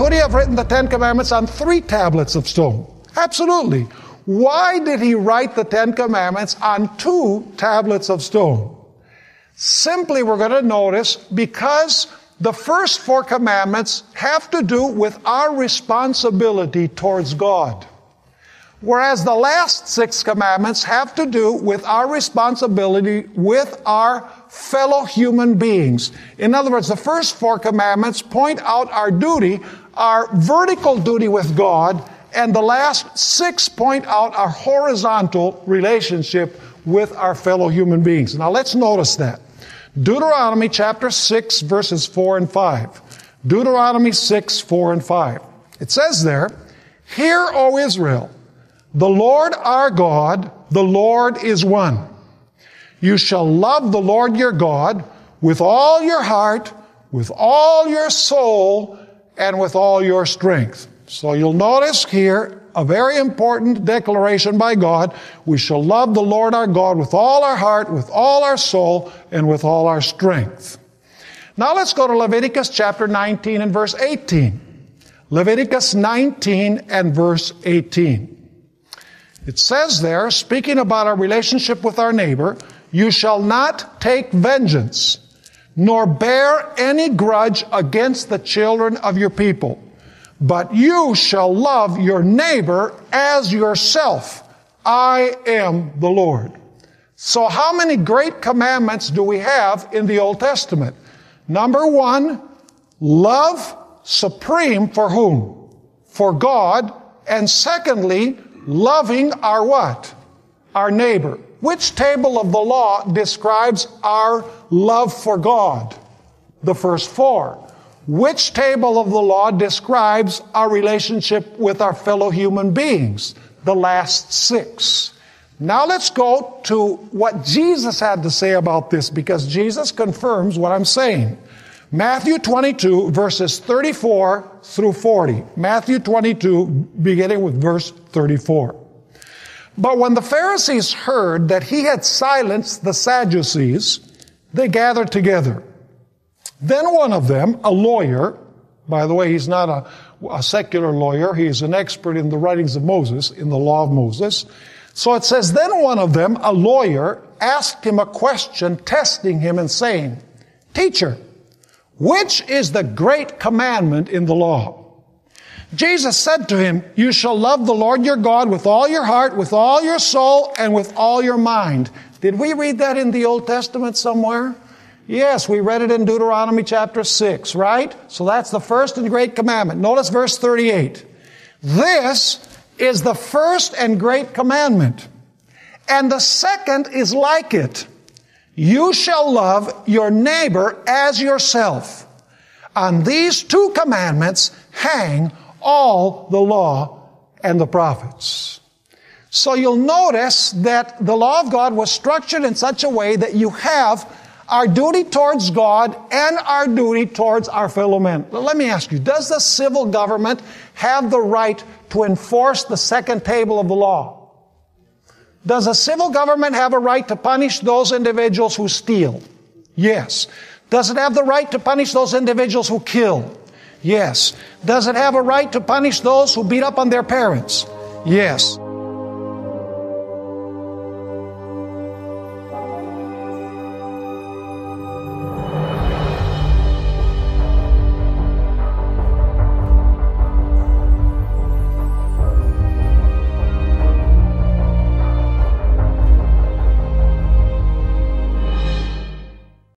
Could he have written the Ten Commandments on 3 tablets of stone? Absolutely. Why did he write the Ten Commandments on 2 tablets of stone? Simply, we're going to notice, because the first 4 commandments have to do with our responsibility towards God, whereas the last 6 commandments have to do with our responsibility with our fellow human beings. In other words, the first 4 commandments point out our duty, our vertical duty with God, and the last 6 point out our horizontal relationship with our fellow human beings. Now let's notice that. Deuteronomy chapter 6, verses 4 and 5. Deuteronomy 6, 4 and 5. It says there, "Hear, O Israel, the Lord our God, the Lord is one. You shall love the Lord your God with all your heart, with all your soul, and with all your strength." So you'll notice here a very important declaration by God. We shall love the Lord our God with all our heart, with all our soul, and with all our strength. Now let's go to Leviticus chapter 19 and verse 18. Leviticus 19 and verse 18. It says there, speaking about our relationship with our neighbor, "You shall not take vengeance, nor bear any grudge against the children of your people. But you shall love your neighbor as yourself. I am the Lord." So how many great commandments do we have in the Old Testament? Number 1, love supreme for whom? For God. And secondly, loving our what? Our neighbor. Which table of the law describes our love for God? The first 4. Which table of the law describes our relationship with our fellow human beings? The last 6. Now let's go to what Jesus had to say about this, because Jesus confirms what I'm saying. Matthew 22, verses 34 through 40. Matthew 22, beginning with verse 34. "But when the Pharisees heard that he had silenced the Sadducees, they gathered together. Then one of them, a lawyer," by the way, he's not a secular lawyer, he's an expert in the writings of Moses, in the law of Moses. So it says, "Then one of them, a lawyer, asked him a question, testing him and saying, 'Teacher, which is the great commandment in the law?' Jesus said to him, 'You shall love the Lord your God with all your heart, with all your soul, and with all your mind.'" Did we read that in the Old Testament somewhere? Yes, we read it in Deuteronomy chapter 6, right? So that's the first and great commandment. Notice verse 38. "This is the first and great commandment. And the second is like it. You shall love your neighbor as yourself. On these 2 commandments hang all the law and the prophets." So you'll notice that the law of God was structured in such a way that you have our duty towards God and our duty towards our fellow men. Well, let me ask you, does the civil government have the right to enforce the second table of the law? Does a civil government have a right to punish those individuals who steal? Yes. Does it have the right to punish those individuals who kill? Yes. Does it have a right to punish those who beat up on their parents? Yes.